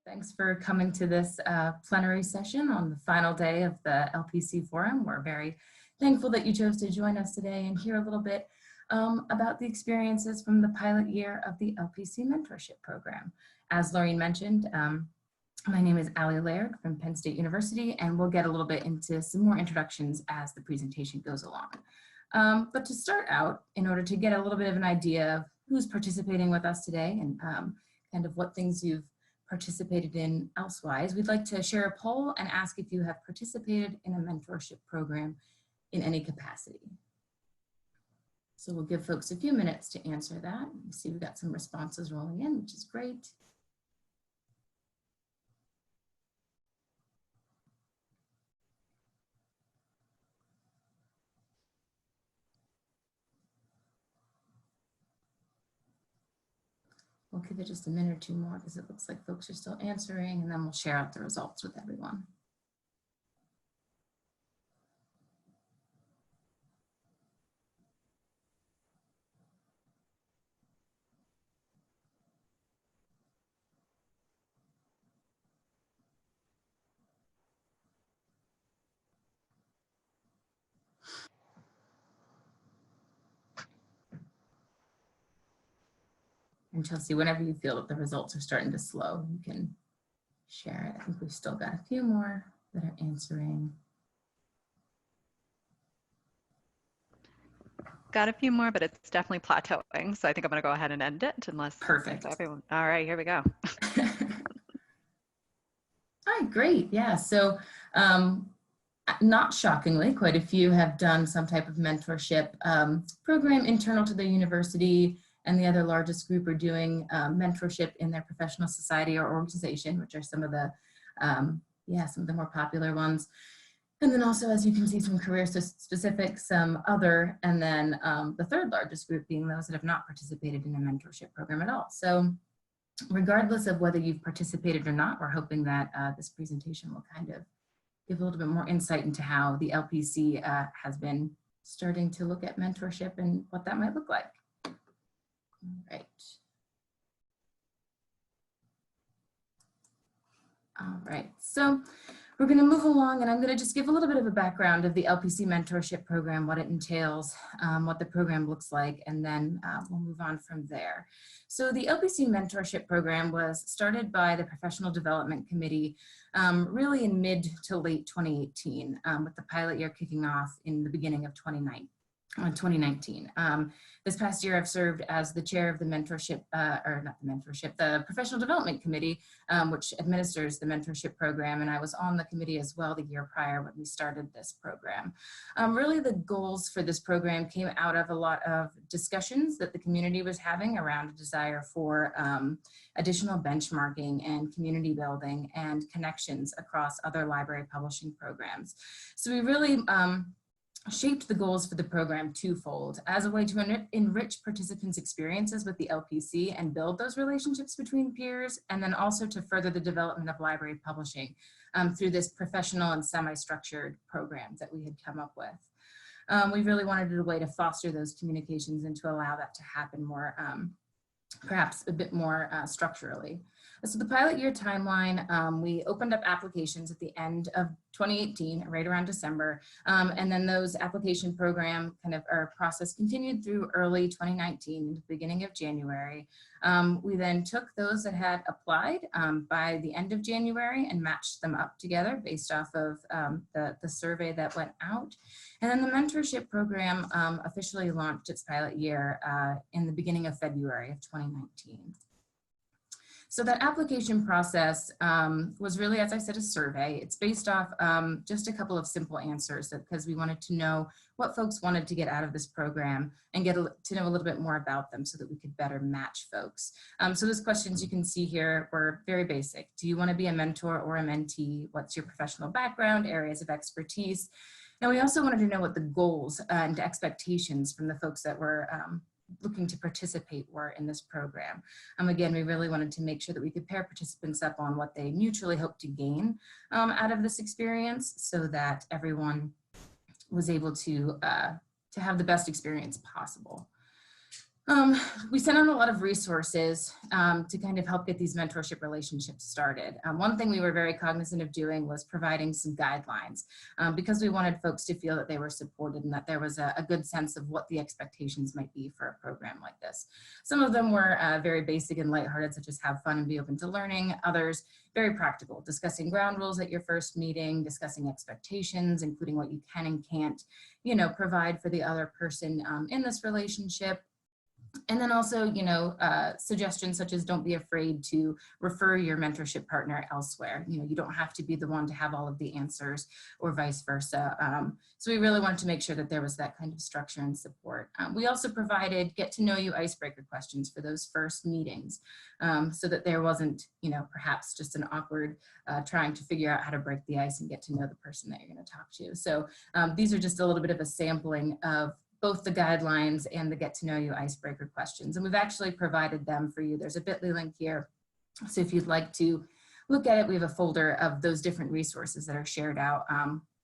Thanks for coming to this plenary session on the final day of the LPC Forum. We're very thankful that you chose to join us today and hear a little bit about the experiences from the pilot year of the LPC Mentorship Program. As Laureen mentioned, my name is Laird from Penn State University, and we'll get a little bit into some more introductions as the presentation goes along. But to start out, in order to get a little bit of an idea of who's participating with us today and kind of what things you've participated in elsewise, we'd like to share a poll and ask if you have participated in a mentorship program in any capacity. So we'll give folks a few minutes to answer that. You see we've got some responses rolling in, which is great. We'll give it just a minute or two more because it looks like folks are still answering, and then we'll share out the results with everyone. And Chelsea, whenever you feel that the results are starting to slow, you can share it. I think we've still got a few more that are answering. Got a few more, but it's definitely plateauing. So I think I'm going to go ahead and end it unless. Perfect. Everyone. All right, here we go. All right, great. Yeah, so not shockingly, quite a few have done some type of mentorship program internal to the university, and the other largest group are doing mentorship in their professional society or organization, which are some of the more popular ones. And then also, as you can see, some career specific, some other, and then the third largest group being those that have not participated in a mentorship program at all. So regardless of whether you've participated or not, we're hoping that this presentation will kind of give a little bit more insight into how the LPC has been starting to look at mentorship and what that might look like. All right, so we're going to move along, and I'm going to just give a little bit of a background of the LPC mentorship program, what it entails, what the program looks like, and then we'll move on from there. So the LPC mentorship program was started by the Professional Development Committee really in mid to late 2018, with the pilot year kicking off in the beginning of 2019. This past year, I've served as the chair of the the Professional Development Committee, which administers the mentorship program, and I was on the committee as well the year prior when we started this program. Really, the goals for this program came out of a lot of discussions that the community was having around a desire for additional benchmarking and community building and connections across other library publishing programs. So we really shaped the goals for the program twofold as a way to enrich participants' experiences with the LPC and build those relationships between peers, and then also to further the development of library publishing through this professional and semi-structured programs that we had come up with. We really wanted a way to foster those communications and to allow that to happen more, perhaps a bit more structurally. So the pilot year timeline, we opened up applications at the end of 2018, right around December, and then those application program process continued through early 2019, the beginning of January. We then took those that had applied by the end of January and matched them up together based off of the survey that went out. And then the mentorship program officially launched its pilot year in the beginning of February of 2019. So that application process was really, as I said, a survey. It's based off just a couple of simple answers because we wanted to know what folks wanted to get out of this program and get to know a little bit more about them so that we could better match folks. So those questions you can see here were very basic. Do you want to be a mentor or a mentee? What's your professional background, areas of expertise? And we also wanted to know what the goals and expectations from the folks that were looking to participate were in this program. Again, we really wanted to make sure that we could pair participants up on what they mutually hoped to gain out of this experience so that everyone was able to have the best experience possible. We sent out a lot of resources to kind of help get these mentorship relationships started. One thing we were very cognizant of doing was providing some guidelines because we wanted folks to feel that they were supported and that there was a good sense of what the expectations might be for a program like this. Some of them were very basic and lighthearted, such as have fun and be open to learning. Others, very practical, discussing ground rules at your first meeting, discussing expectations, including what you can and can't, provide for the other person in this relationship. And then also, suggestions such as don't be afraid to refer your mentorship partner elsewhere. You don't have to be the one to have all of the answers or vice versa. So we really wanted to make sure that there was that kind of structure and support. We also provided get to know you icebreaker questions for those first meetings so that there wasn't, perhaps just an awkward trying to figure out how to break the ice and get to know the person that you're going to talk to. So these are just a little bit of a sampling of both the guidelines and the get to know you icebreaker questions. And we've actually provided them for you. There's a bit.ly link here. So if you'd like to look at it, we have a folder of those different resources that are shared out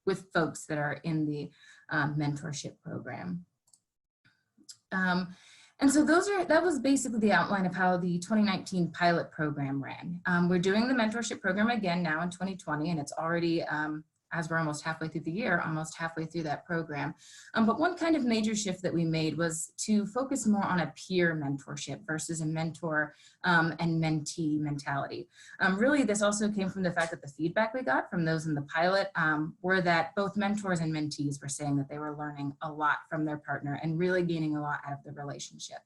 with folks that are in the mentorship program. And so that was basically the outline of how the 2019 pilot program ran. We're doing the mentorship program again now in 2020, and it's already, as we're almost halfway through the year, almost halfway through that program. But one kind of major shift that we made was to focus more on a peer mentorship versus a mentor and mentee mentality. Really, this also came from the fact that the feedback we got from those in the pilot were that both mentors and mentees were saying that they were learning a lot from their partner and really gaining a lot out of the relationship.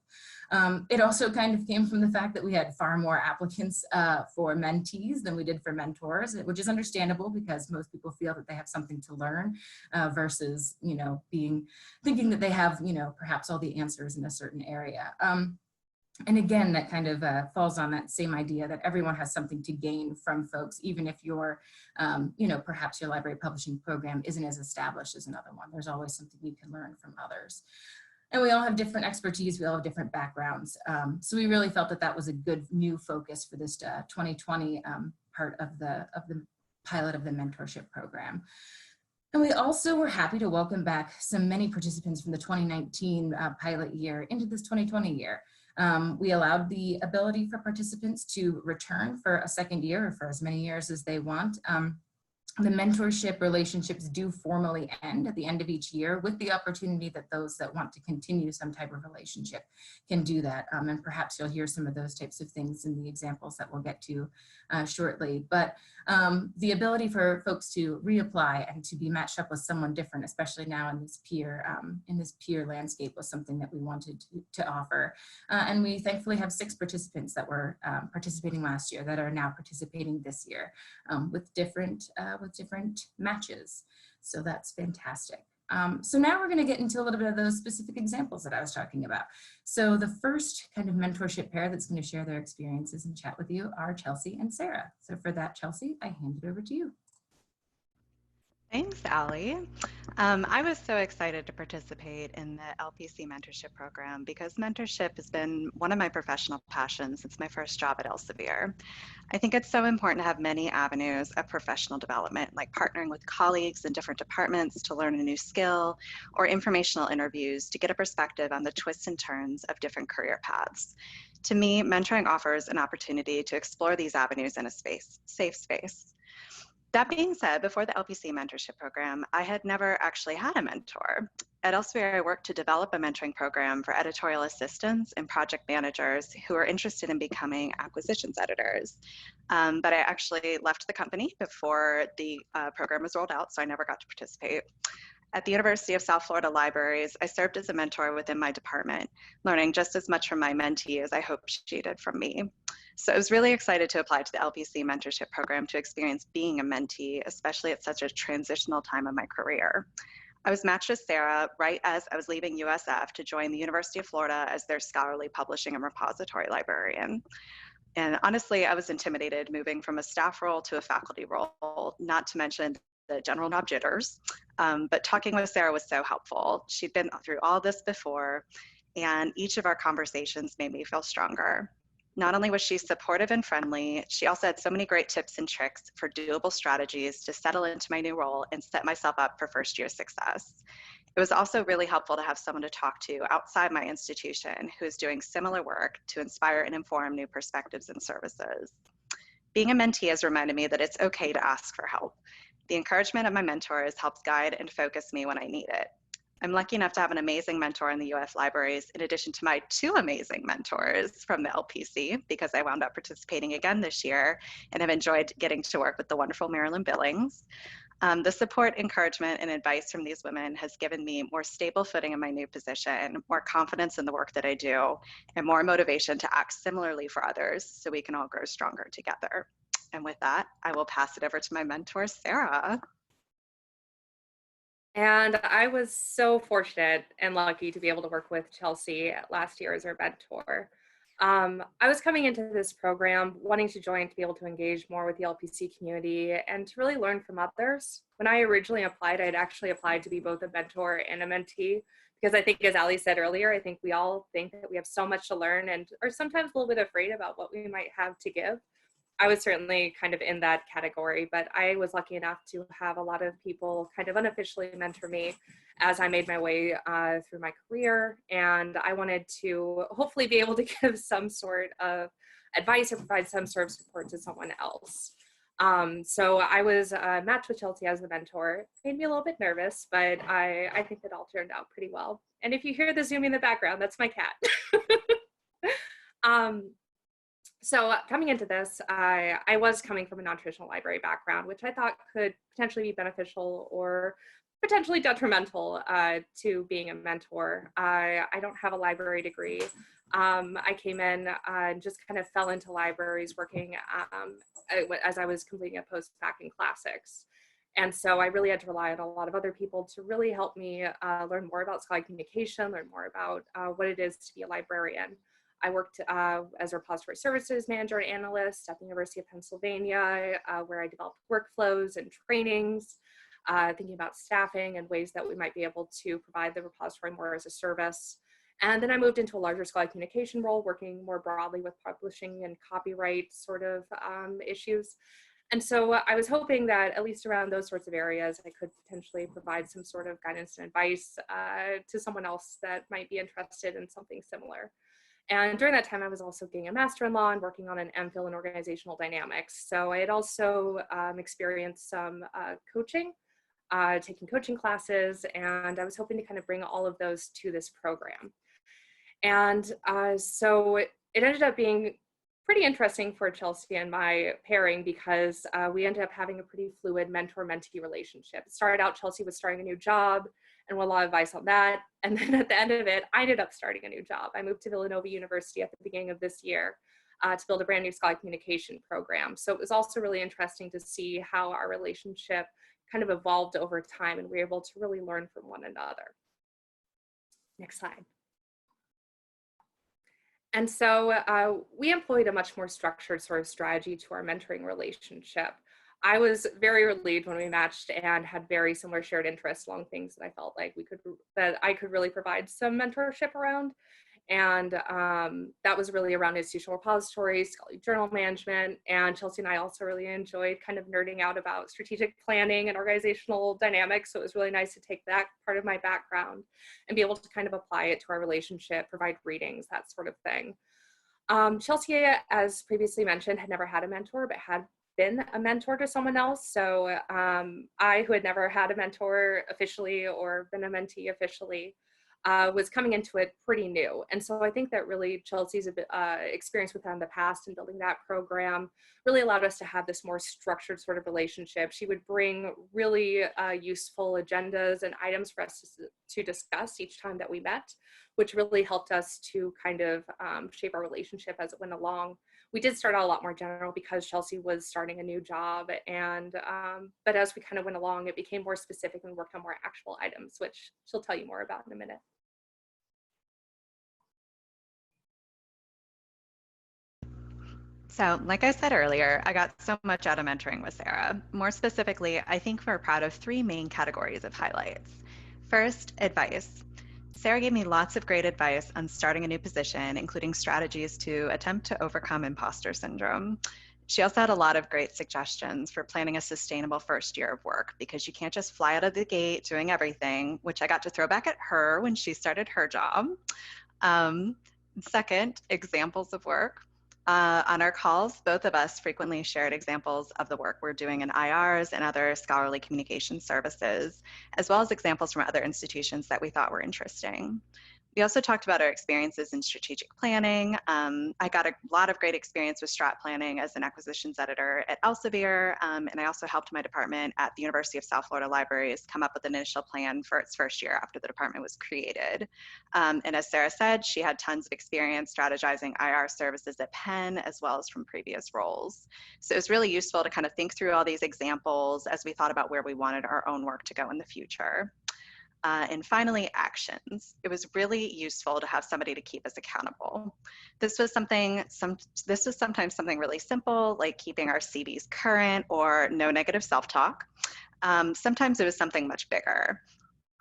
It also kind of came from the fact that we had far more applicants for mentees than we did for mentors, which is understandable because most people feel that they have something to learn versus, thinking that they have, perhaps all the answers in a certain area. And again, that kind of falls on that same idea that everyone has something to gain from folks, even if your, perhaps your library publishing program isn't as established as another one. There's always something you can learn from others. And we all have different expertise, we all have different backgrounds. So we really felt that that was a good new focus for this 2020 part of the pilot of the mentorship program. And we also were happy to welcome back many participants from the 2019 pilot year into this 2020 year. We allowed the ability for participants to return for a second year or for as many years as they want. The mentorship relationships do formally end at the end of each year with the opportunity that those that want to continue some type of relationship can do that. And perhaps you'll hear some of those types of things in the examples that we'll get to shortly. But the ability for folks to reapply and to be matched up with someone different, especially now in this peer landscape, was something that we wanted to offer. And we thankfully have 6 participants that were participating last year that are now participating this year with different matches. So that's fantastic. So now we're going to get into a little bit of those specific examples that I was talking about. So the first kind of mentorship pair that's going to share their experiences and chat with you are Chelsea and Sarah. So for that, Chelsea, I hand it over to you. Thanks, Allie. I was so excited to participate in the LPC mentorship program because mentorship has been one of my professional passions since my first job at Elsevier. I think it's so important to have many avenues of professional development, like partnering with colleagues in different departments to learn a new skill, or informational interviews to get a perspective on the twists and turns of different career paths. To me, mentoring offers an opportunity to explore these avenues in a safe space. That being said, before the LPC mentorship program, I had never actually had a mentor. At Elsevier, I worked to develop a mentoring program for editorial assistants and project managers who are interested in becoming acquisitions editors. But I actually left the company before the program was rolled out, so I never got to participate. At the University of South Florida Libraries, I served as a mentor within my department, learning just as much from my mentee as I hoped she did from me. So I was really excited to apply to the LPC mentorship program to experience being a mentee, especially at such a transitional time of my career. I was matched with Sarah right as I was leaving USF to join the University of Florida as their scholarly publishing and repository librarian. And honestly, I was intimidated moving from a staff role to a faculty role, not to mention the general job jitters. But talking with Sarah was so helpful. She'd been through all this before, and each of our conversations made me feel stronger. Not only was she supportive and friendly, she also had so many great tips and tricks for doable strategies to settle into my new role and set myself up for first year success. It was also really helpful to have someone to talk to outside my institution who is doing similar work to inspire and inform new perspectives and services. Being a mentee has reminded me that it's okay to ask for help. The encouragement of my mentors helps guide and focus me when I need it. I'm lucky enough to have an amazing mentor in the UF libraries, in addition to my 2 amazing mentors from the LPC, because I wound up participating again this year and have enjoyed getting to work with the wonderful Marilyn Billings. The support, encouragement, and advice from these women has given me more stable footing in my new position, more confidence in the work that I do, and more motivation to act similarly for others so we can all grow stronger together. And with that, I will pass it over to my mentor, Sarah. And I was so fortunate and lucky to be able to work with Chelsea last year as her mentor. I was coming into this program wanting to join to be able to engage more with the LPC community and to really learn from others. When I originally applied, I had actually applied to be both a mentor and a mentee, because I think, as Ali said earlier, I think we all think that we have so much to learn and are sometimes a little bit afraid about what we might have to give. I was certainly kind of in that category, but I was lucky enough to have a lot of people kind of unofficially mentor me as I made my way through my career. And I wanted to hopefully be able to give some sort of advice or provide some sort of support to someone else. So I was matched with Chelsea as the mentor. It made me a little bit nervous, but I think that all turned out pretty well. And if you hear the zooming in the background, that's my cat. So coming into this, I was coming from a non-traditional library background, which I thought could potentially be beneficial or potentially detrimental to being a mentor. I don't have a library degree. I came in and just kind of fell into libraries working as I was completing a post-bac in classics. And so I really had to rely on a lot of other people to really help me learn more about scholarly communication, learn more about what it is to be a librarian. I worked as a repository services manager and analyst at the University of Pennsylvania, where I developed workflows and trainings, thinking about staffing and ways that we might be able to provide the repository more as a service. And then I moved into a larger scholarly communication role, working more broadly with publishing and copyright sort of issues. And so I was hoping that at least around those sorts of areas, I could potentially provide some sort of guidance and advice to someone else that might be interested in something similar. And during that time, I was also getting a master in law and working on an MPhil in organizational dynamics. So I had also experienced some coaching, taking coaching classes, and I was hoping to kind of bring all of those to this program. And so it ended up being pretty interesting for Chelsea and my pairing, because we ended up having a pretty fluid mentor-mentee relationship. It started out, Chelsea was starting a new job and want a lot of advice on that. And then at the end of it, I ended up starting a new job. I moved to Villanova University at the beginning of this year to build a brand new scholarly communication program. So it was also really interesting to see how our relationship kind of evolved over time, and we were able to really learn from one another. Next slide. And so we employed a much more structured sort of strategy to our mentoring relationship. I was very relieved when we matched and had very similar shared interests along things that I felt like that I could really provide some mentorship around. And that was really around institutional repositories, scholarly journal management, and Chelsea and I also really enjoyed kind of nerding out about strategic planning and organizational dynamics. So it was really nice to take that part of my background and be able to kind of apply it to our relationship, provide readings, that sort of thing. Chelsea, as previously mentioned, had never had a mentor, but had been a mentor to someone else. So I, who had never had a mentor officially or been a mentee officially, was coming into it pretty new. And so I think that really Chelsea's experience with that in the past and building that program really allowed us to have this more structured sort of relationship. She would bring really useful agendas and items for us to discuss each time that we met, which really helped us to kind of shape our relationship as it went along. We did start out a lot more general because Chelsea was starting a new job, and but as we kind of went along, it became more specific and we worked on more actual items, which she'll tell you more about in a minute. So, like I said earlier, I got so much out of mentoring with Sarah. More specifically, I think we're proud of 3 main categories of highlights. First, advice. Sarah gave me lots of great advice on starting a new position, including strategies to attempt to overcome imposter syndrome. She also had a lot of great suggestions for planning a sustainable first year of work, because you can't just fly out of the gate doing everything, which I got to throw back at her when she started her job. Second, examples of work. On our calls, both of us frequently shared examples of the work we're doing in IRs and other scholarly communication services, as well as examples from other institutions that we thought were interesting. We also talked about our experiences in strategic planning. I got a lot of great experience with strat planning as an acquisitions editor at Elsevier, and I also helped my department at the University of South Florida Libraries come up with an initial plan for its first year after the department was created. And as Sarah said, she had tons of experience strategizing IR services at Penn, as well as from previous roles. So it was really useful to kind of think through all these examples as we thought about where we wanted our own work to go in the future. And finally, actions. It was really useful to have somebody to keep us accountable. This was sometimes something really simple, like keeping our CVs current or no negative self-talk. Sometimes it was something much bigger.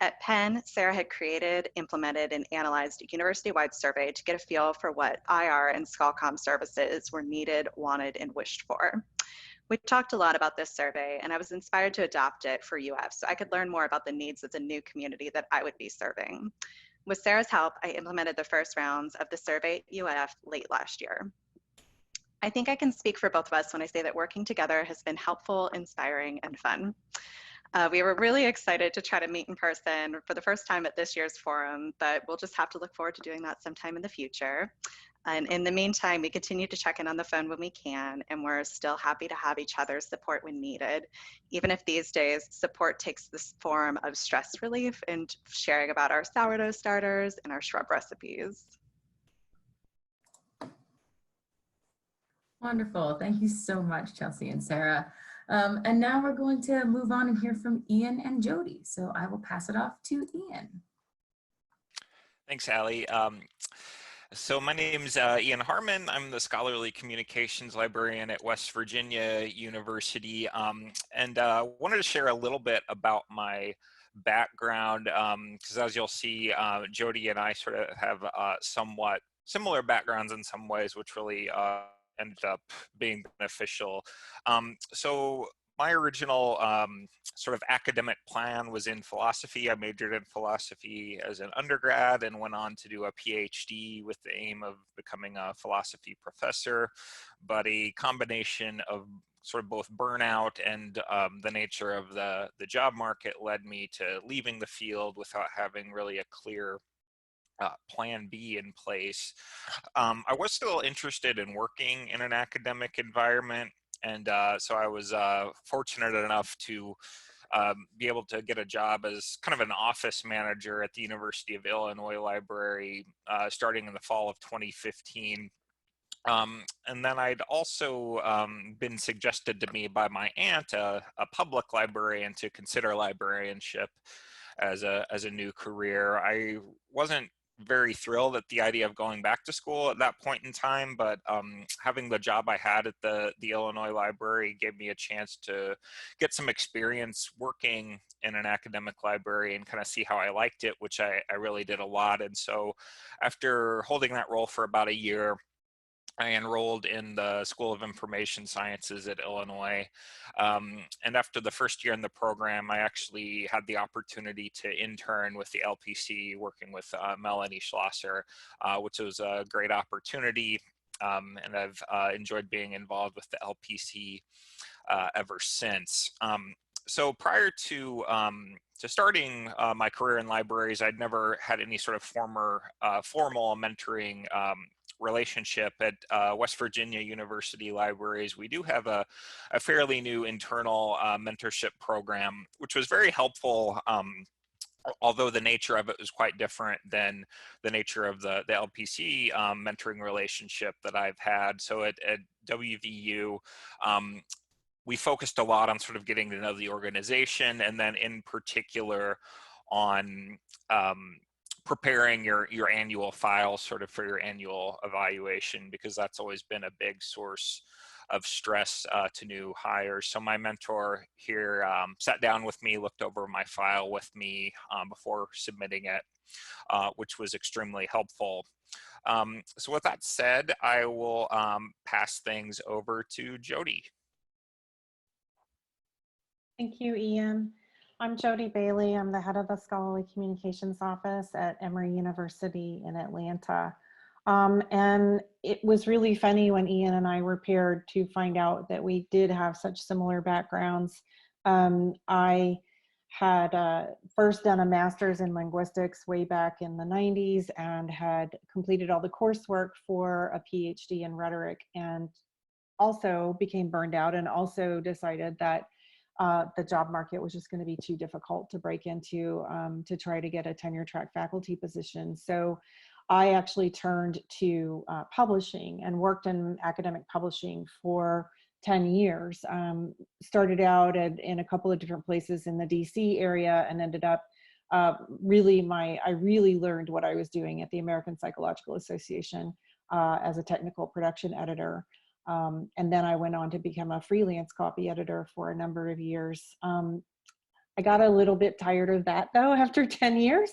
At Penn, Sarah had created, implemented, and analyzed a university-wide survey to get a feel for what IR and ScholComm services were needed, wanted, and wished for. We talked a lot about this survey, and I was inspired to adopt it for UF so I could learn more about the needs of the new community that I would be serving. With Sarah's help, I implemented the first rounds of the survey at UF late last year. I think I can speak for both of us when I say that working together has been helpful, inspiring, and fun. We were really excited to try to meet in person for the first time at this year's forum, but we'll just have to look forward to doing that sometime in the future. And in the meantime, we continue to check in on the phone when we can, and we're still happy to have each other's support when needed, even if these days support takes this form of stress relief and sharing about our sourdough starters and our shrub recipes. Wonderful. Thank you so much, Chelsea and Sarah. And now we're going to move on and hear from Ian and Jody. So I will pass it off to Ian. Thanks, Allie. So my name's Ian Harmon. I'm the Scholarly Communications Librarian at West Virginia University, and wanted to share a little bit about my background, because as you'll see, Jody and I sort of have somewhat similar backgrounds in some ways, which really ended up being beneficial. So my original sort of academic plan was in philosophy. I majored in philosophy as an undergrad and went on to do a PhD with the aim of becoming a philosophy professor, but a combination of sort of both burnout and the nature of the job market led me to leaving the field without having really a clear plan B in place. I was still interested in working in an academic environment, and so I was fortunate enough to be able to get a job as kind of an office manager at the University of Illinois Library starting in the fall of 2015. And then I'd also been suggested to me by my aunt, a public librarian, to consider librarianship as a new career. I wasn't very thrilled at the idea of going back to school at that point in time, but having the job I had at the Illinois Library gave me a chance to get some experience working in an academic library and kind of see how I liked it, which I really did a lot. And so after holding that role for about a year, I enrolled in the School of Information Sciences at Illinois. And after the first year in the program, I actually had the opportunity to intern with the LPC, working with Melanie Schlosser, which was a great opportunity. And I've enjoyed being involved with the LPC ever since. So prior to starting my career in libraries, I'd never had any sort of formal mentoring relationship at West Virginia University Libraries. We do have a fairly new internal mentorship program, which was very helpful, although the nature of it was quite different than the nature of the LPC mentoring relationship that I've had. So at WVU, we focused a lot on sort of getting to know the organization, and then in particular on preparing your annual file sort of for your annual evaluation, because that's always been a big source of stress to new hires. So my mentor here sat down with me, looked over my file with me before submitting it, which was extremely helpful. So with that said, I will pass things over to Jody. Thank you, Ian. I'm Jody Bailey. I'm the head of the Scholarly Communications Office at Emory University in Atlanta. And it was really funny when Ian and I were paired to find out that we did have such similar backgrounds. I had first done a master's in linguistics way back in the 90s and had completed all the coursework for a PhD in rhetoric, and also became burned out and also decided that the job market was just going to be too difficult to break into to try to get a tenure track faculty position. So I actually turned to publishing and worked in academic publishing for 10 years. Started out in a couple of different places in the DC area and ended up I really learned what I was doing at the American Psychological Association as a technical production editor. And then I went on to become a freelance copy editor for a number of years. I got a little bit tired of that though after 10 years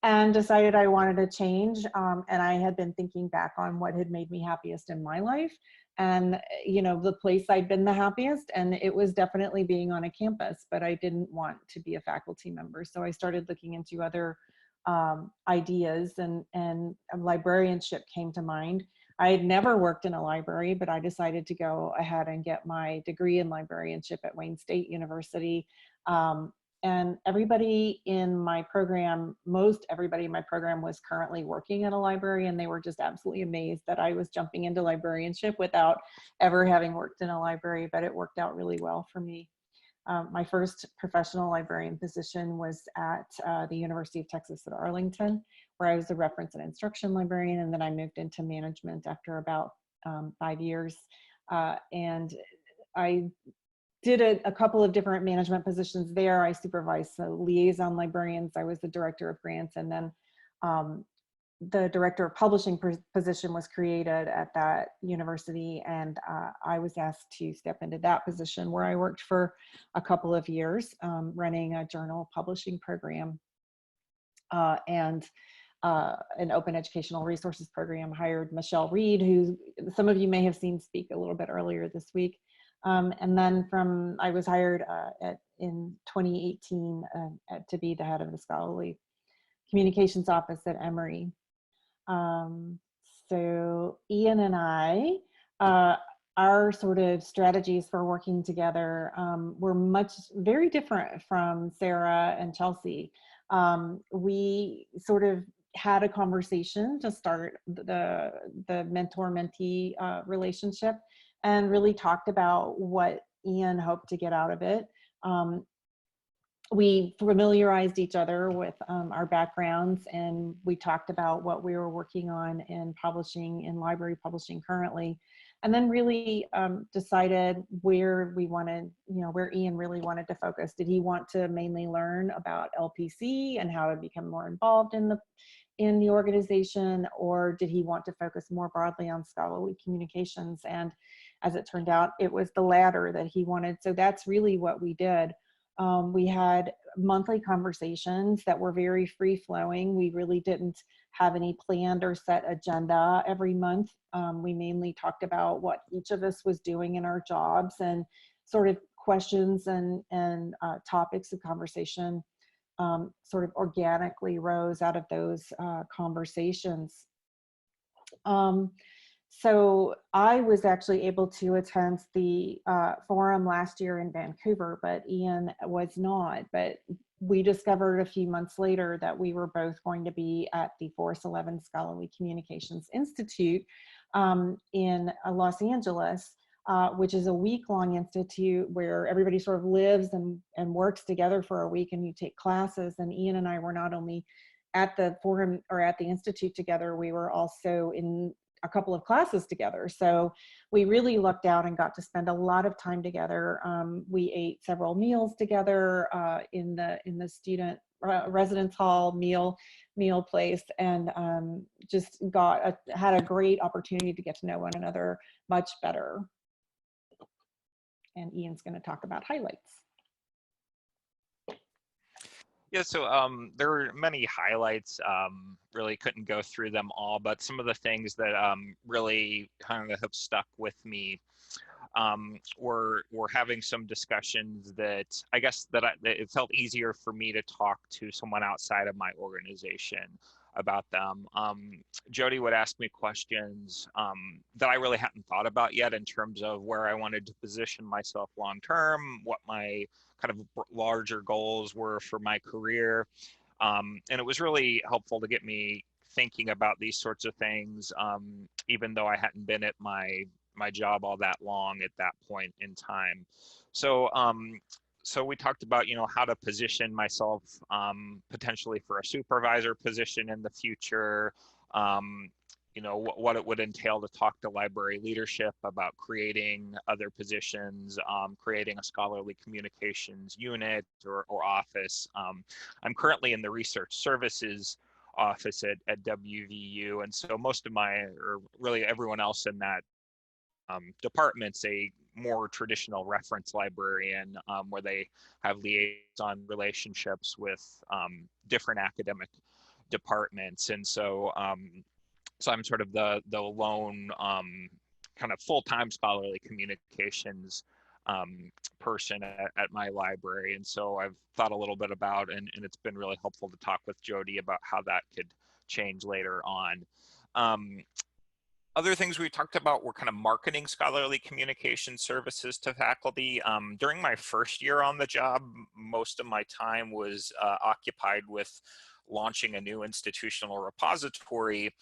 and decided I wanted to change. And I had been thinking back on what had made me happiest in my life. And, you know, the place I'd been the happiest, and it was definitely being on a campus, but I didn't want to be a faculty member. So I started looking into other ideas, and librarianship came to mind. I had never worked in a library, but I decided to go ahead and get my degree in librarianship at Wayne State University. And everybody in my program, most everybody in my program was currently working at a library, and they were just absolutely amazed that I was jumping into librarianship without ever having worked in a library, but it worked out really well for me. My first professional librarian position was at the University of Texas at Arlington, where I was a reference and instruction librarian, and then I moved into management after about 5 years. And I did a couple of different management positions there. I supervised the liaison librarians. I was the director of grants, and then the director of publishing position was created at that university, and I was asked to step into that position, where I worked for a couple of years running a journal publishing program and an open educational resources program. Hired Michelle Reed, who some of you may have seen speak a little bit earlier this week. And then I was hired in 2018 to be the head of the Scholarly Communications Office at Emory. So Ian and I, our sort of strategies for working together were very different from Sarah and Chelsea. We sort of had a conversation to start the mentor-mentee relationship, and really talked about what Ian hoped to get out of it. We familiarized each other with our backgrounds, and we talked about what we were working on in publishing, in library publishing currently, and then really decided where we wanted, where Ian really wanted to focus. Did he want to mainly learn about LPC and how to become more involved in the organization, or did he want to focus more broadly on scholarly communications? And as it turned out, it was the latter that he wanted. So that's really what we did. We had monthly conversations that were very free-flowing. We really didn't have any planned or set agenda every month. We mainly talked about what each of us was doing in our jobs, and sort of questions and topics of conversation sort of organically rose out of those conversations. So I was actually able to attend the forum last year in Vancouver, but Ian was not. But we discovered a few months later that we were both going to be at the Force 11 Scholarly Communications Institute in Los Angeles, which is a week-long institute where everybody sort of lives and works together for a week, and you take classes. And Ian and I were not only at the forum or at the institute together, we were also in a couple of classes together. So we really lucked out and got to spend a lot of time together. We ate several meals together in the student residence hall meal place, and just had a great opportunity to get to know one another much better. And Ian's going to talk about highlights. Yeah, so there were many highlights. Really couldn't go through them all, but some of the things that really kind of have stuck with me were having some discussions that I guess that it felt easier for me to talk to someone outside of my organization about them. Jody would ask me questions that I really hadn't thought about yet in terms of where I wanted to position myself long term, what my kind of larger goals were for my career. And it was really helpful to get me thinking about these sorts of things, even though I hadn't been at my job all that long at that point in time. So so we talked about, how to position myself potentially for a supervisor position in the future, what it would entail to talk to library leadership about creating other positions, creating a scholarly communications unit or office. I'm currently in the research services office at WVU, and so most of or really everyone else in that department's a more traditional reference librarian, where they have liaison relationships with different academic departments. And so so I'm sort of the lone kind of full-time scholarly communications person at my library. And so I've thought a little bit about, and it's been really helpful to talk with Jody about how that could change later on. Other things we talked about were kind of marketing scholarly communication services to faculty. During my first year on the job, most of my time was occupied with launching a new institutional repository.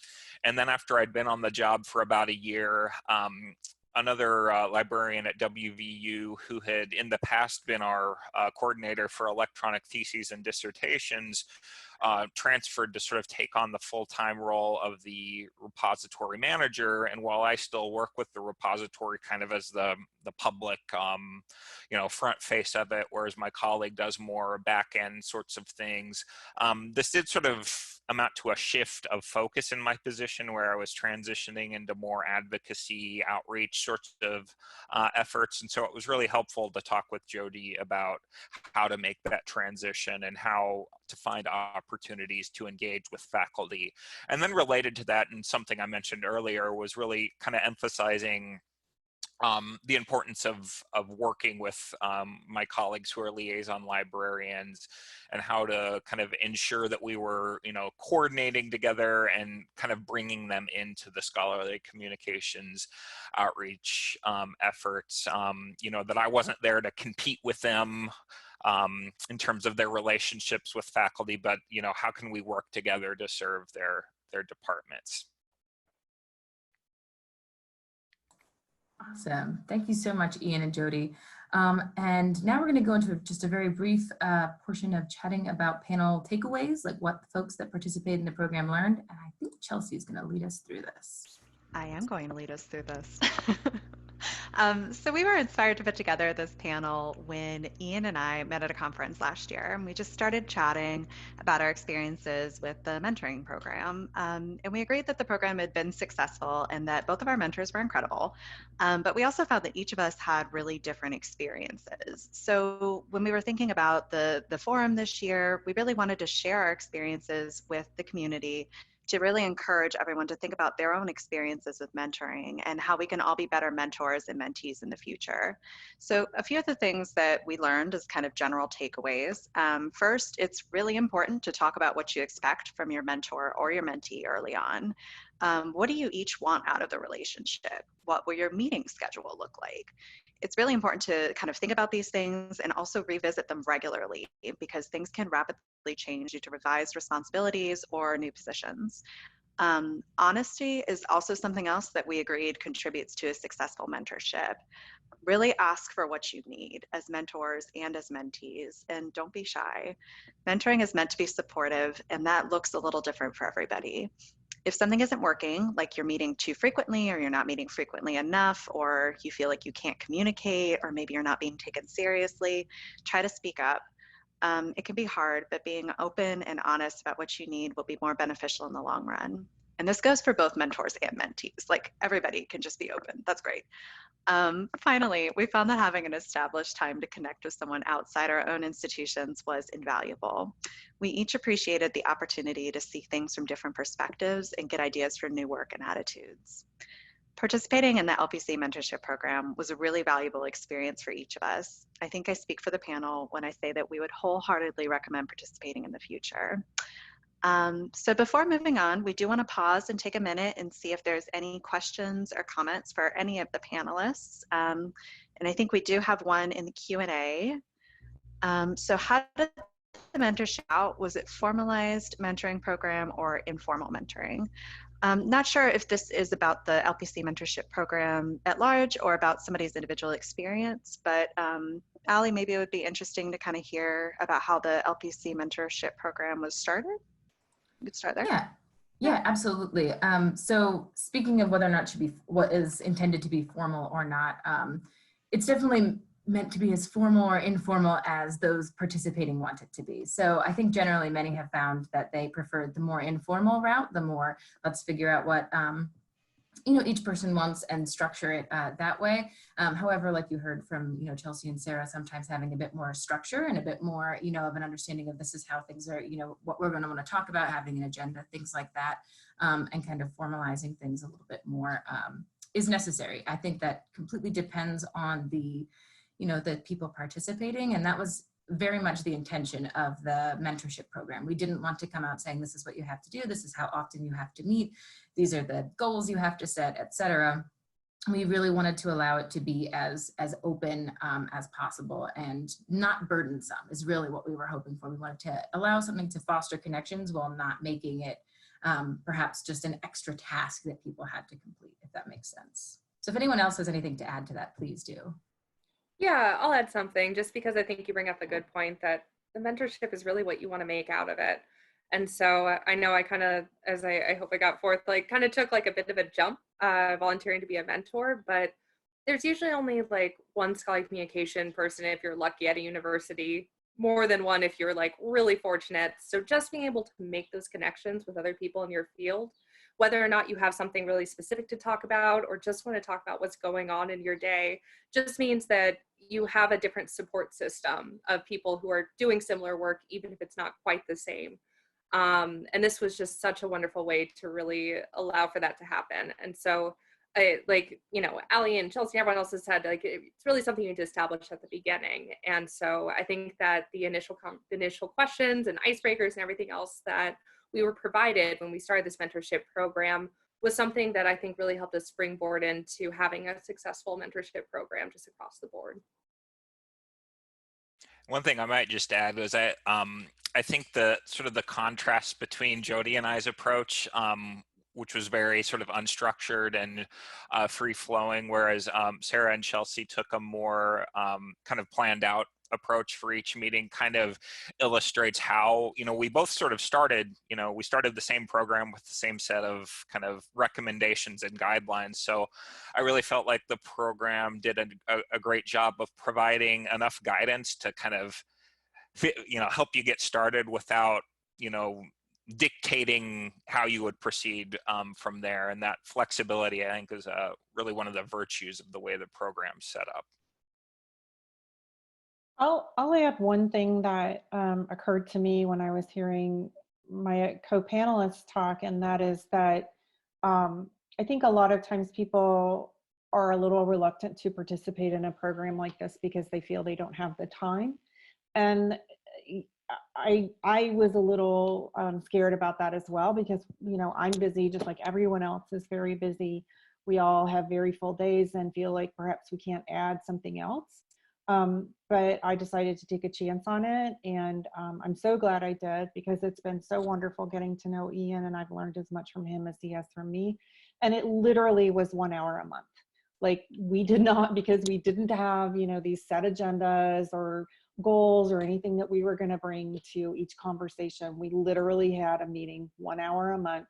And then after I'd been on the job for about a year, another librarian at WVU who had in the past been our coordinator for electronic theses and dissertations transferred to sort of take on the full-time role of the repository manager. And while I still work with the repository kind of as the public, front face of it, whereas my colleague does more back-end sorts of things, this did sort of amount to a shift of focus in my position where I was transitioning into more advocacy, outreach sorts of efforts. And so it was really helpful to talk with Jody about how to make that transition and how to find opportunities to engage with faculty. And then related to that, and something I mentioned earlier, was really kind of emphasizing the importance of working with my colleagues who are liaison librarians, and how to kind of ensure that we were, coordinating together and kind of bringing them into the scholarly communications outreach efforts. That I wasn't there to compete with them in terms of their relationships with faculty, but how can we work together to serve their departments? Awesome. Thank you so much, Ian and Jody. And now we're going to go into just a very brief portion of chatting about panel takeaways, like what the folks that participated in the program learned. And I think Chelsea is going to lead us through this. I am going to lead us through this. So we were inspired to put together this panel when Ian and I met at a conference last year, and we just started chatting about our experiences with the mentoring program. And we agreed that the program had been successful and that both of our mentors were incredible. But we also found that each of us had really different experiences. So when we were thinking about the forum this year, we really wanted to share our experiences with the community to really encourage everyone to think about their own experiences with mentoring and how we can all be better mentors and mentees in the future. So a few of the things that we learned as kind of general takeaways. First, it's really important to talk about what you expect from your mentor or your mentee early on. What do you each want out of the relationship? What will your meeting schedule look like? It's really important to kind of think about these things and also revisit them regularly, because things can rapidly change due to revised responsibilities or new positions. Honesty is also something else that we agreed contributes to a successful mentorship. Really ask for what you need as mentors and as mentees, and don't be shy. Mentoring is meant to be supportive, and that looks a little different for everybody. If something isn't working, like you're meeting too frequently or you're not meeting frequently enough, or you feel like you can't communicate, or maybe you're not being taken seriously, try to speak up. It can be hard, but being open and honest about what you need will be more beneficial in the long run. And this goes for both mentors and mentees. Like everybody can just be open. That's great. Finally, we found that having an established time to connect with someone outside our own institutions was invaluable. We each appreciated the opportunity to see things from different perspectives and get ideas for new work and attitudes. Participating in the LPC mentorship program was a really valuable experience for each of us. I think I speak for the panel when I say that we would wholeheartedly recommend participating in the future. So before moving on, we do want to pause and take a minute and see if there's any questions or comments for any of the panelists. And I think we do have one in the Q&A. So how did the mentorship out? Was it formalized mentoring program or informal mentoring? Not sure if this is about the LPC mentorship program at large or about somebody's individual experience, but Allie, maybe it would be interesting to kind of hear about how the LPC mentorship program was started. You could start there. Yeah, absolutely. So speaking of whether or not it should be what is intended to be formal or not, it's definitely meant to be as formal or informal as those participating want it to be. So I think generally many have found that they prefer the more informal route, the more let's figure out what each person wants and structure it that way. However, like you heard from Chelsea and Sarah, sometimes having a bit more structure and a bit more of an understanding of this is how things are, what we're going to want to talk about, having an agenda, things like that, and kind of formalizing things a little bit more is necessary. I think that completely depends on the people participating, and that was very much the intention of the mentorship program. We didn't want to come out saying this is what you have to do, this is how often you have to meet, these are the goals you have to set, etc. We really wanted to allow it to be as open as possible and not burdensome is really what we were hoping for. We wanted to allow something to foster connections while not making it perhaps just an extra task that people had to complete, if that makes sense. So if anyone else has anything to add to that, please do. Yeah, I'll add something just because I think you bring up a good point that the mentorship is really what you want to make out of it. And so I know I kind of, as I hope I got forth, like kind of took like a bit of a jump volunteering to be a mentor, but there's usually only like one scholarly communication person if you're lucky at a university, more than one if you're like really fortunate. So just being able to make those connections with other people in your field, whether or not you have something really specific to talk about or just want to talk about what's going on in your day, just means that you have a different support system of people who are doing similar work, even if it's not quite the same. And this was just such a wonderful way to really allow for that to happen. And so Allie and Chelsea, everyone else has said, like, it's really something you need to establish at the beginning. And so I think that the initial questions and icebreakers and everything else that we were provided when we started this mentorship program was something that I think really helped us springboard into having a successful mentorship program just across the board. One thing I might just add was I think the sort of the contrast between Jody and I's approach, which was very sort of unstructured and free-flowing, whereas Sarah and Chelsea took a more kind of planned out approach for each meeting, kind of illustrates how, we both sort of started, we started the same program with the same set of kind of recommendations and guidelines. So I really felt like the program did a great job of providing enough guidance to kind of, help you get started without, dictating how you would proceed from there. And that flexibility, I think, is really one of the virtues of the way the program's set up. I'll add one thing that occurred to me when I was hearing my co-panelists talk, and that is that I think a lot of times people are a little reluctant to participate in a program like this because they feel they don't have the time. And I was a little scared about that as well, because I'm busy just like everyone else is very busy. We all have very full days and feel like perhaps we can't add something else. But I decided to take a chance on it, and I'm so glad I did, because it's been so wonderful getting to know Ian, and I've learned as much from him as he has from me. And it literally was 1 hour a month. Like, we did not, because we didn't have, these set agendas or goals or anything that we were going to bring to each conversation. We literally had a meeting 1 hour a month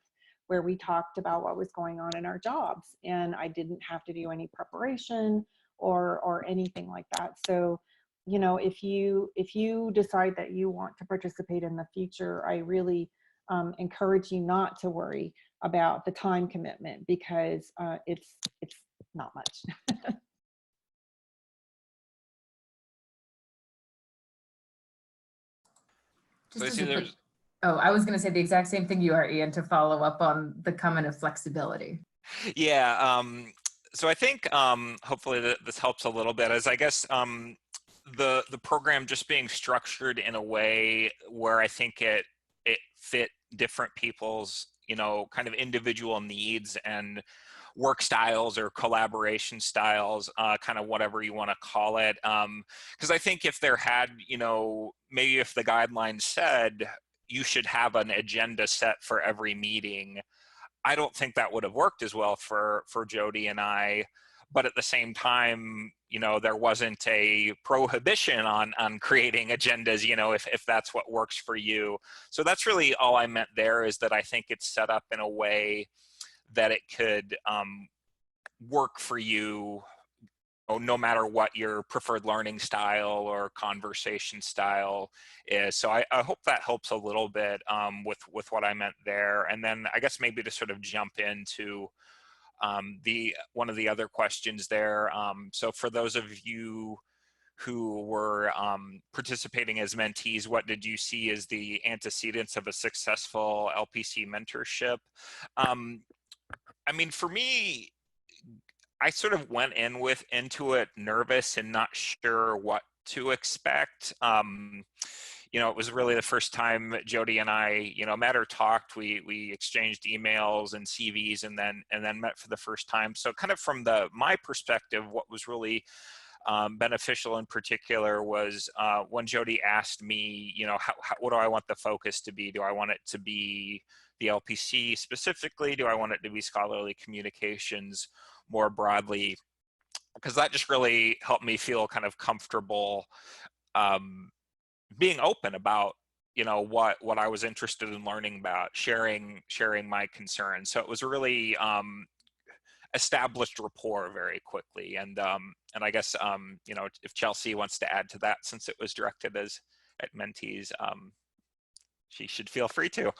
where we talked about what was going on in our jobs, and I didn't have to do any preparation or anything like that. So, you know, if you decide that you want to participate in the future, I really encourage you not to worry about the time commitment, because it's not much. Just So I as see a quick, there's, oh, I was going to say the exact same thing you are, Ian, to follow up on the comment of flexibility. yeah, so I think hopefully this helps a little bit, as I guess the program just being structured in a way where I think it fit different people's, you know, kind of individual needs and work styles or collaboration styles, kind of whatever you want to call it. Because I think if there had, you know, maybe if the guidelines said you should have an agenda set for every meeting, I don't think that would have worked as well for Jody and I. But at the same time, you know, there wasn't a prohibition on creating agendas, you know, if that's what works for you. So that's really all I meant there, is that I think it's set up in a way that it could work for you, no matter what your preferred learning style or conversation style is. So I hope that helps a little bit with what I meant there. And then I guess maybe to sort of jump into one of the other questions there. So for those of you who were participating as mentees, what did you see as the antecedents of a successful LPC mentorship? I mean, for me, I sort of went into it nervous and not sure what to expect. You know, it was really the first time Jody and I, you know, met or talked. We exchanged emails and CVs, and then met for the first time. So kind of from my perspective, what was really beneficial in particular was when Jody asked me, you know, what do I want the focus to be? Do I want it to be the LPC specifically? Do I want it to be scholarly communications more broadly? Because that just really helped me feel kind of comfortable being open about, you know, what I was interested in learning about, sharing my concerns. So it was a really established rapport very quickly. And I guess, you know, if Chelsea wants to add to that, since it was directed at mentees, she should feel free to.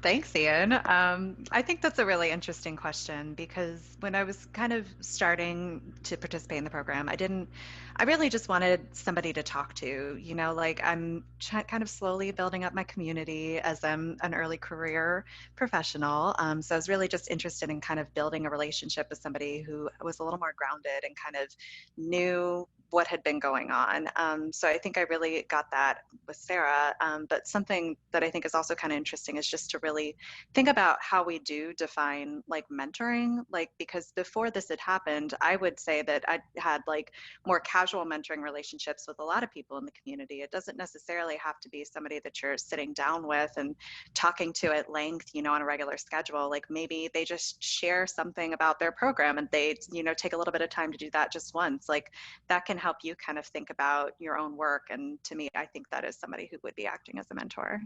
Thanks, Ian. I think that's a really interesting question, because when I was kind of starting to participate in the program, I really just wanted somebody to talk to, you know, like I'm kind of slowly building up my community as I'm an early career professional. So I was really just interested in kind of building a relationship with somebody who was a little more grounded and kind of knew what had been going on. So I think I really got that with Sarah. But something that I think is also kind of interesting is just to really think about how we do define like mentoring, like, because before this had happened, I would say that I had like more casual mentoring relationships with a lot of people in the community. It doesn't necessarily have to be somebody that you're sitting down with and talking to at length, you know, on a regular schedule. Like maybe they just share something about their program and they, you know, take a little bit of time to do that just once. Like that can help you kind of think about your own work. And to me, I think that is somebody who would be acting as a mentor.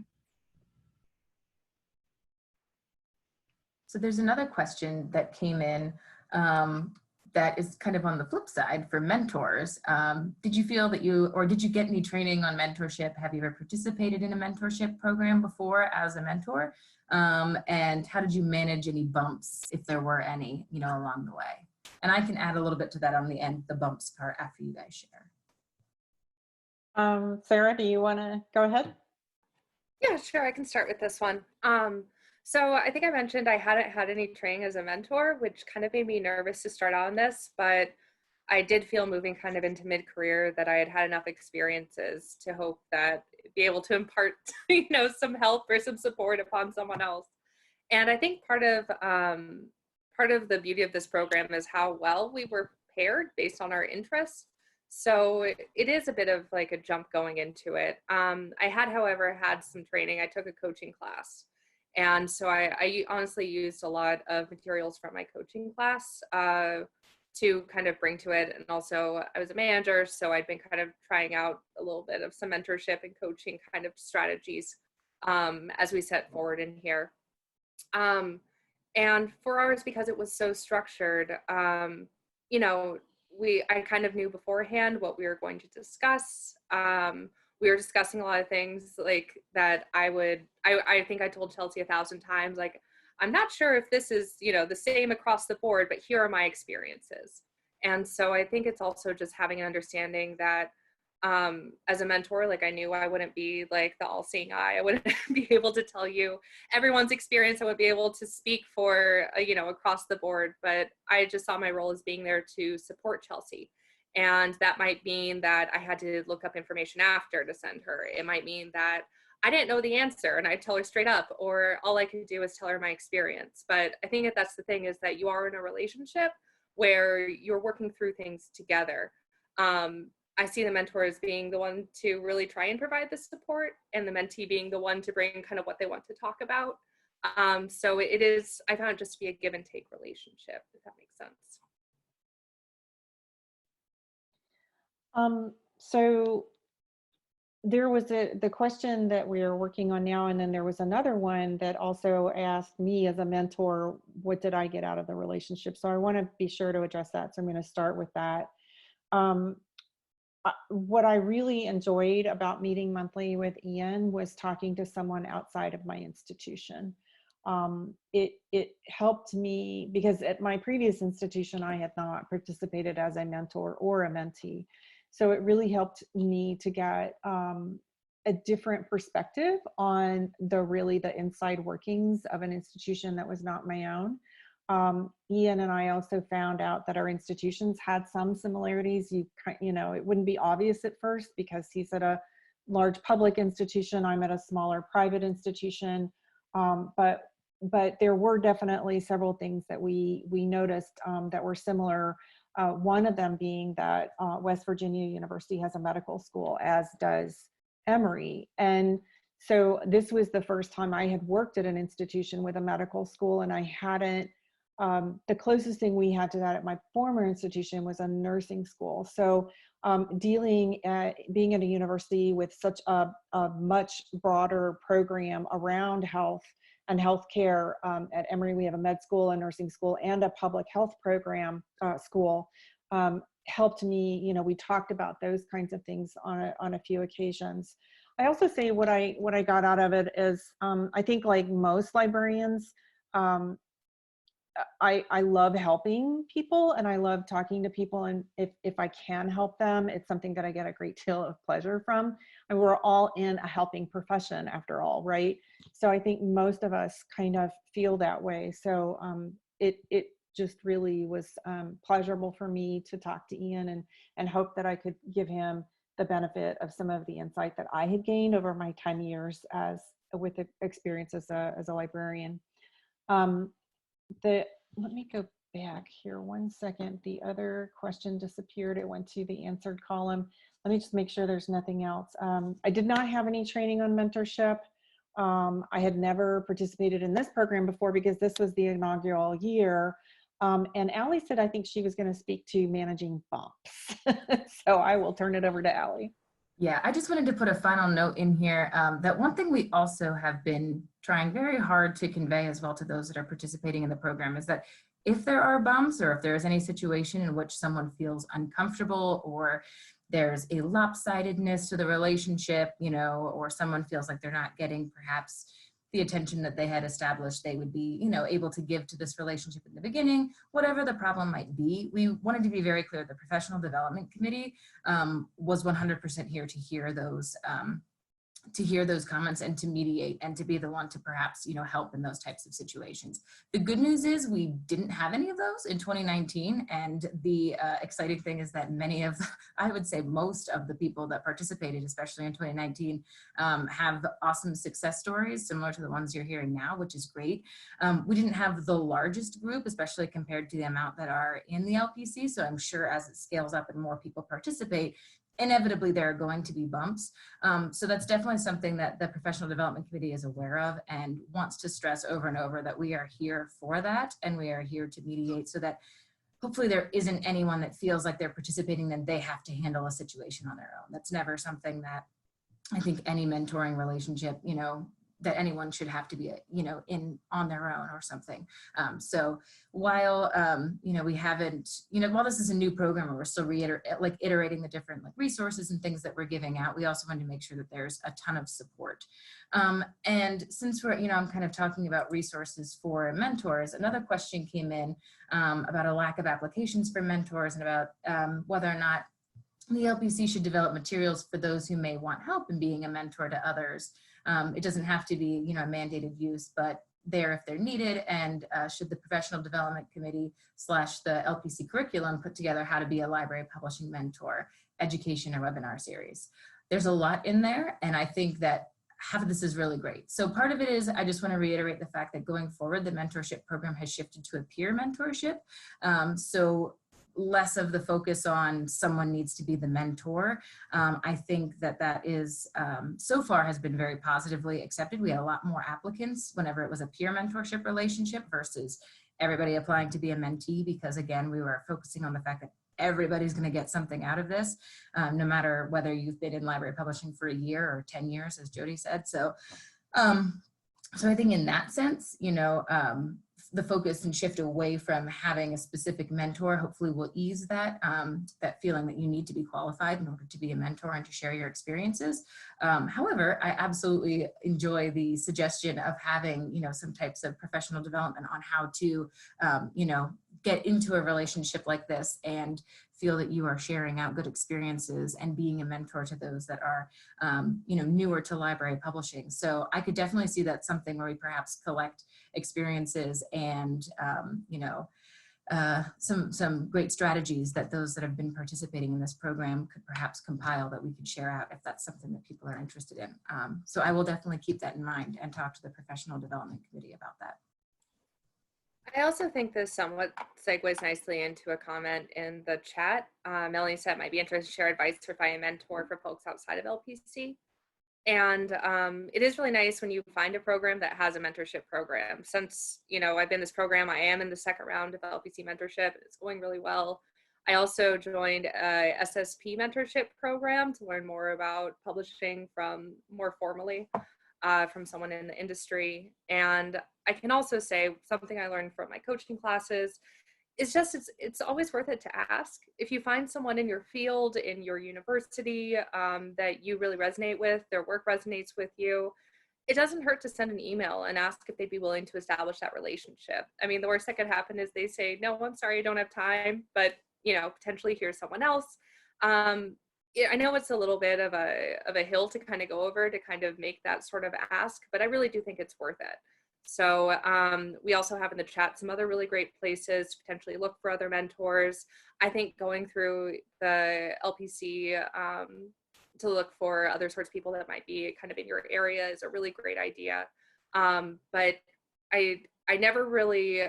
So there's another question that came in that is kind of on the flip side for mentors. Did you feel that did you get any training on mentorship? Have you ever participated in a mentorship program before as a mentor? And how did you manage any bumps, if there were any, you know, along the way? And I can add a little bit to that on the end, the bumps part, after you guys share. Sarah, do you want to go ahead? Yeah, sure. I can start with this one. So I think I mentioned I hadn't had any training as a mentor, which kind of made me nervous to start on this, but I did feel moving kind of into mid-career that I had had enough experiences to hope that be able to impart, you know, some help or some support upon someone else. And I think part of the beauty of this program is how well we were prepared based on our interests. So it is a bit of like a jump going into it. I had, however, had some training. I took a coaching class. And so I honestly used a lot of materials from my coaching class to kind of bring to it. And also I was a manager, so I'd been kind of trying out a little bit of some mentorship and coaching kind of strategies as we set forward in here. And for ours, because it was so structured, you know, I kind of knew beforehand what we were going to discuss. We were discussing a lot of things like that I think I told Chelsea 1,000 times, like, I'm not sure if this is, you know, the same across the board, but here are my experiences. And so I think it's also just having an understanding that as a mentor, like I knew I wouldn't be like the all-seeing eye. I wouldn't be able to tell you everyone's experience. I would be able to speak for, you know, across the board, but I just saw my role as being there to support Chelsea. And that might mean that I had to look up information after to send her. It might mean that I didn't know the answer and I'd tell her straight up, or all I could do is tell her my experience. But I think that that's the thing, is that you are in a relationship where you're working through things together. I see the mentor as being the one to really try and provide the support, and the mentee being the one to bring kind of what they want to talk about. So it is, I found it just to be a give and take relationship, if that makes sense. So there was the question that we are working on now, and then there was another one that also asked me as a mentor, what did I get out of the relationship? So I want to be sure to address that. So I'm going to start with that. What I really enjoyed about meeting monthly with Ian was talking to someone outside of my institution. It helped me, because at my previous institution, I had not participated as a mentor or a mentee. So it really helped me to get a different perspective on the inside workings of an institution that was not my own. Ian and I also found out that our institutions had some similarities. You know, it wouldn't be obvious at first because he's at a large public institution, I'm at a smaller private institution, but there were definitely several things that we noticed that were similar. One of them being that West Virginia University has a medical school, as does Emory. And so this was the first time I had worked at an institution with a medical school, and I hadn't, the closest thing we had to that at my former institution was a nursing school. So being at a university with such a much broader program around health and healthcare, at Emory we have a med school, a nursing school, and a public health program school, helped me. You know, we talked about those kinds of things on a few occasions. I also say what I got out of it is, I think like most librarians, I love helping people and I love talking to people, and if I can help them, it's something that I get a great deal of pleasure from. And we're all in a helping profession after all, right? So I think most of us kind of feel that way. So it just really was pleasurable for me to talk to Ian and hope that I could give him the benefit of some of the insight that I had gained over my 10 years with the experience as a librarian. Let me go back here 1 second. The other question disappeared. It went to the answered column. Let me just make sure there's nothing else. I did not have any training on mentorship. I had never participated in this program before because this was the inaugural year. And Allie said, I think she was going to speak to managing bumps. So I will turn it over to Allie. Yeah, I just wanted to put a final note in here that one thing we also have been trying very hard to convey as well to those that are participating in the program is that if there are bumps, or if there is any situation in which someone feels uncomfortable, or there's a lopsidedness to the relationship, you know, or someone feels like they're not getting perhaps the attention that they had established they would be, you know, able to give to this relationship in the beginning, whatever the problem might be, we wanted to be very clear. The Professional Development Committee was 100% here to hear those comments and to mediate and to be the one to perhaps, you know, help in those types of situations. The good news is we didn't have any of those in 2019. And the exciting thing is that many of, I would say most of the people that participated, especially in 2019, have awesome success stories similar to the ones you're hearing now, which is great. We didn't have the largest group, especially compared to the amount that are in the LPC. So I'm sure as it scales up and more people participate, inevitably there are going to be bumps. So that's definitely something that the Professional Development Committee is aware of and wants to stress over and over, that we are here for that and we are here to mediate, so that hopefully there isn't anyone that feels like they're participating then they have to handle a situation on their own. That's never something that I think any mentoring relationship, you know, that anyone should have to be, on their own or something. So while, we haven't, while this is a new program and we're still iterating the different resources and things that we're giving out, we also want to make sure that there's a ton of support. And since we're, I'm kind of talking about resources for mentors, another question came in about a lack of applications for mentors and about whether or not the LPC should develop materials for those who may want help in being a mentor to others. It doesn't have to be, a mandated use, but there if they're needed, and should the Professional Development Committee / the LPC curriculum put together how to be a library publishing mentor, education, or webinar series. There's a lot in there, and I think that half of this is really great. So part of it is, I just want to reiterate the fact that going forward, the mentorship program has shifted to a peer mentorship. So less of the focus on someone needs to be the mentor. I think that is, so far has been very positively accepted. We had a lot more applicants whenever it was a peer mentorship relationship versus everybody applying to be a mentee, because again, we were focusing on the fact that everybody's going to get something out of this, no matter whether you've been in library publishing for a year or 10 years, as Jody said. So, so I think in that sense, the focus and shift away from having a specific mentor hopefully will ease that, that feeling that you need to be qualified in order to be a mentor and to share your experiences. However, I absolutely enjoy the suggestion of having, some types of professional development on how to, get into a relationship like this and feel that you are sharing out good experiences and being a mentor to those that are, newer to library publishing. So I could definitely see that something where we perhaps collect experiences and, some great strategies that those that have been participating in this program could perhaps compile that we could share out if that's something that people are interested in. So I will definitely keep that in mind and talk to the Professional Development Committee about that. I also think this somewhat segues nicely into a comment in the chat. Melanie said, might be interested to share advice for finding a mentor for folks outside of LPC. And it is really nice when you find a program that has a mentorship program. Since, I've been in this program, I am in the second round of LPC mentorship. It's going really well. I also joined a SSP mentorship program to learn more about publishing from more formally. From someone in the industry. And I can also say something I learned from my coaching classes is just, it's always worth it to ask. If you find someone in your field, in your university that you really resonate with, their work resonates with you, it doesn't hurt to send an email and ask if they'd be willing to establish that relationship. I mean, the worst that could happen is they say, no, I'm sorry, I don't have time, but potentially here's someone else. I know it's a little bit of a hill to kind of go over to kind of make that sort of ask, but I really do think it's worth it. So we also have in the chat some other really great places to potentially look for other mentors. I think going through the LPC to look for other sorts of people that might be kind of in your area is a really great idea. But I never really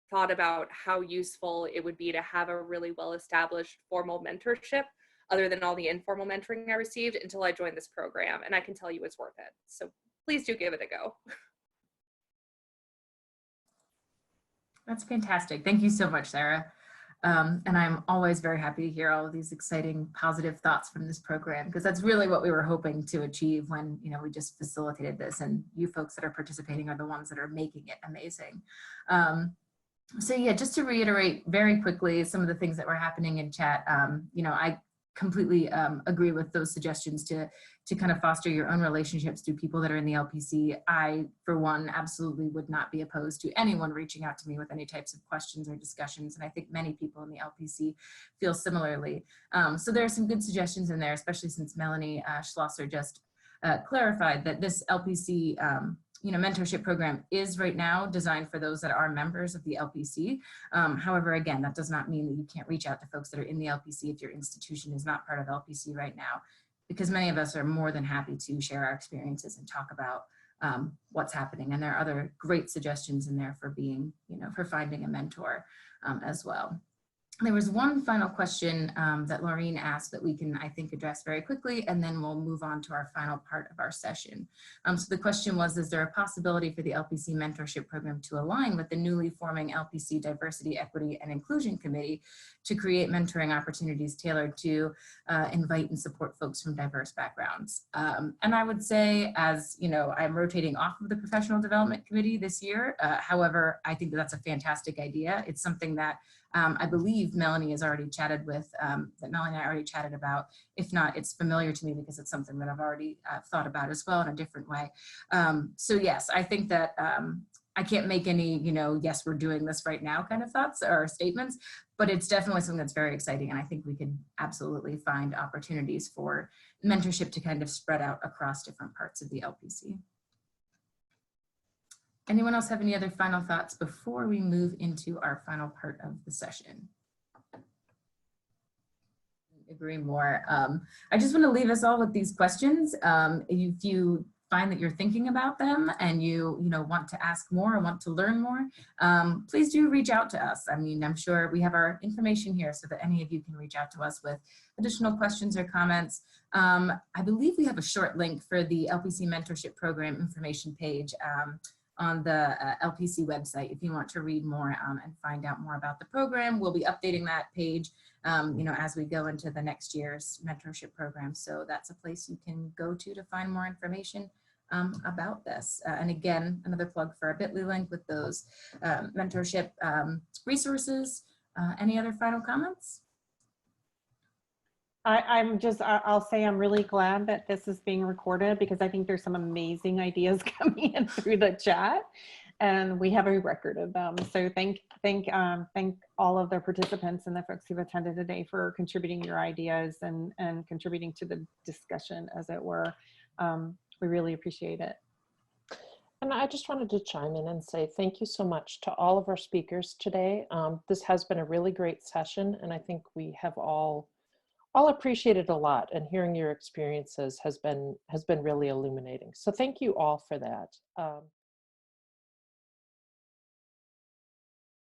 thought about how useful it would be to have a really well-established formal mentorship other than all the informal mentoring I received until I joined this program. And I can tell you it's worth it. So please do give it a go. That's fantastic. Thank you so much, Sarah. And I'm always very happy to hear all of these exciting, positive thoughts from this program, because that's really what we were hoping to achieve when, we just facilitated this, and you folks that are participating are the ones that are making it amazing. So yeah, just to reiterate very quickly some of the things that were happening in chat, I completely agree with those suggestions to kind of foster your own relationships through people that are in the LPC. I, for one, absolutely would not be opposed to anyone reaching out to me with any types of questions or discussions. And I think many people in the LPC feel similarly. So there are some good suggestions in there, especially since Melanie Schlosser just clarified that this LPC mentorship program is right now designed for those that are members of the LPC. However, again, that does not mean that you can't reach out to folks that are in the LPC if your institution is not part of LPC right now, because many of us are more than happy to share our experiences and talk about what's happening. And there are other great suggestions in there for being, for finding a mentor as well. There was one final question that Laureen asked that we can, I think, address very quickly, and then we'll move on to our final part of our session. So the question was, is there a possibility for the LPC mentorship program to align with the newly forming LPC Diversity, Equity, and Inclusion Committee to create mentoring opportunities tailored to invite and support folks from diverse backgrounds. And I would say, as you know, I'm rotating off of the professional development committee this year. However, I think that's a fantastic idea. It's something that I believe Melanie has already chatted with, that Melanie and I already chatted about. If not, it's familiar to me because it's something that I've already thought about as well in a different way. So yes, I think that I can't make any, you know, yes, we're doing this right now kind of thoughts or statements, but it's definitely something that's very exciting. And I think we could absolutely find opportunities for mentorship to kind of spread out across different parts of the LPC. Anyone else have any other final thoughts before we move into our final part of the session? Agree more. I just want to leave us all with these questions. If you find that you're thinking about them and you want to ask more or want to learn more, please do reach out to us. I mean, I'm sure we have our information here so that any of you can reach out to us with additional questions or comments. I believe we have a short link for the LPC Mentorship Program information page on the LPC website if you want to read more and find out more about the program. We'll be updating that page as we go into the next year's mentorship program. So that's a place you can go to find more information about this. And again, another plug for our bit.ly link with those mentorship resources. Any other final comments? I'll say I'm really glad that this is being recorded because I think there's some amazing ideas coming in through the chat and we have a record of them. So thank all of the participants and the folks who've attended today for contributing your ideas and contributing to the discussion, as it were. We really appreciate it. And I just wanted to chime in and say thank you so much to all of our speakers today. This has been a really great session and I think we have all appreciated a lot, and hearing your experiences has been really illuminating. So thank you all for that.